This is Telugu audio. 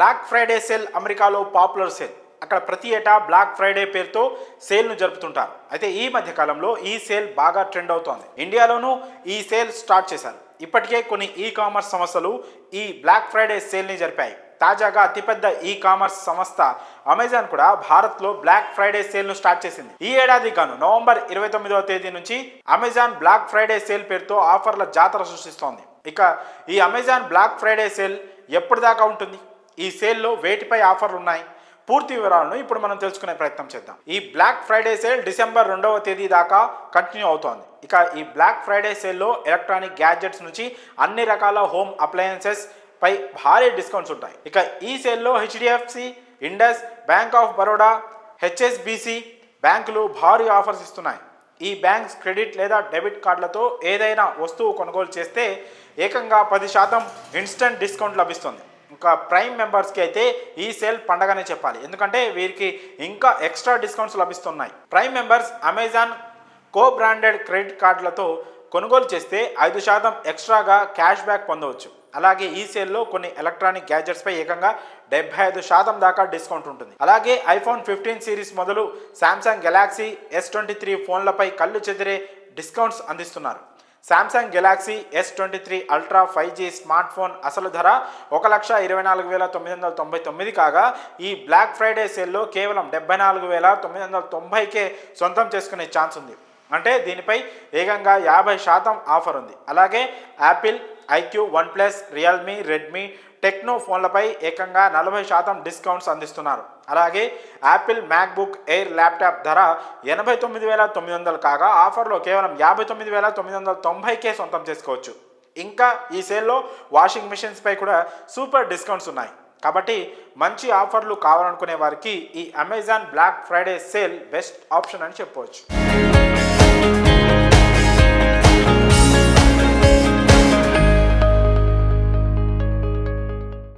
బ్లాక్ ఫ్రైడే సేల్ అమెరికాలో పాపులర్ సేల్. అక్కడ ప్రతి ఏటా బ్లాక్ ఫ్రైడే పేరుతో సేల్ను జరుపుతుంటారు. అయితే ఈ మధ్య కాలంలో ఈ సేల్ బాగా ట్రెండ్ అవుతోంది. ఇండియాలోనూ ఈ సేల్ స్టార్ట్ చేశారు. ఇప్పటికే కొన్ని ఈ కామర్స్ సంస్థలు ఈ బ్లాక్ ఫ్రైడే సేల్ని జరిపాయి. తాజాగా అతిపెద్ద ఈ కామర్స్ సంస్థ అమెజాన్ కూడా భారత్లో బ్లాక్ ఫ్రైడే సేల్ను స్టార్ట్ చేసింది. ఈ ఏడాది గాను నవంబర్ 29వ తేదీ నుంచి అమెజాన్ బ్లాక్ ఫ్రైడే సేల్ పేరుతో ఆఫర్ల జాతర సృష్టిస్తోంది. ఇక ఈ అమెజాన్ బ్లాక్ ఫ్రైడే సేల్ ఎప్పటి దాకా ఉంటుంది, ఈ సేల్లో వేటిపై ఆఫర్లు ఉన్నాయి, పూర్తి వివరాలను ఇప్పుడు మనం తెలుసుకునే ప్రయత్నం చేద్దాం. ఈ బ్లాక్ ఫ్రైడే సేల్ డిసెంబర్ 2వ తేదీ దాకా కంటిన్యూ అవుతోంది. ఇక ఈ బ్లాక్ ఫ్రైడే సేల్లో ఎలక్ట్రానిక్ గ్యాడ్జెట్స్ నుంచి అన్ని రకాల హోమ్ అప్లయన్సెస్ పై భారీ డిస్కౌంట్స్ ఉంటాయి. ఇక ఈ సేల్లో HDFC, Indus, bank of Baroda, HSBC బ్యాంకులు భారీ ఆఫర్స్ ఇస్తున్నాయి. ఈ బ్యాంక్స్ క్రెడిట్ లేదా డెబిట్ కార్డులతో ఏదైనా వస్తువు కొనుగోలు చేస్తే ఏకంగా 10% ఇన్స్టెంట్ డిస్కౌంట్ లభిస్తుంది. ఇంకా ప్రైమ్ మెంబర్స్కి అయితే ఈ సేల్ పండగనే చెప్పాలి, ఎందుకంటే వీరికి ఇంకా ఎక్స్ట్రా డిస్కౌంట్స్ లభిస్తున్నాయి. Prime members Amazon co branded credit కార్డులతో కొనుగోలు చేస్తే 5% ఎక్స్ట్రాగా క్యాష్ బ్యాక్ పొందవచ్చు. అలాగే ఈ సేల్లో కొన్ని ఎలక్ట్రానిక్ గ్యాడ్జెట్స్ పై ఏకంగా 75% దాకా డిస్కౌంట్ ఉంటుంది. అలాగే ఐఫోన్ 15 సిరీస్ మొదలు శాంసంగ్ గెలాక్సీ S23 ఫోన్లపై కళ్ళు చెదిరే డిస్కౌంట్స్ అందిస్తున్నారు. Samsung Galaxy S23 ultra 5G smart phone అసలు ధర 1,24,999 కాగా ఈ బ్లాక్ ఫ్రైడే సేల్లో కేవలం 74,990కే సొంతం చేసుకునే ఛాన్స్ ఉంది. అంటే దీనిపై ఏకంగా 50% ఆఫర్ ఉంది. అలాగే Apple, iQOO, OnePlus, Realme, Redmi, Tecno ఫోన్లపై ఏకంగా 40% డిస్కౌంట్స్ అందిస్తున్నారు. అలాగే యాపిల్ మ్యాక్బుక్ ఎయిర్ ల్యాప్టాప్ ధర 89,900 కాగా ఆఫర్లో కేవలం 59,990కే సొంతం చేసుకోవచ్చు. ఇంకా ఈ సేల్లో వాషింగ్ మిషన్స్పై కూడా సూపర్ డిస్కౌంట్స్ ఉన్నాయి. కాబట్టి మంచి ఆఫర్లు కావాలనుకునే వారికి ఈ Amazon black Friday sale best option అని చెప్పవచ్చు.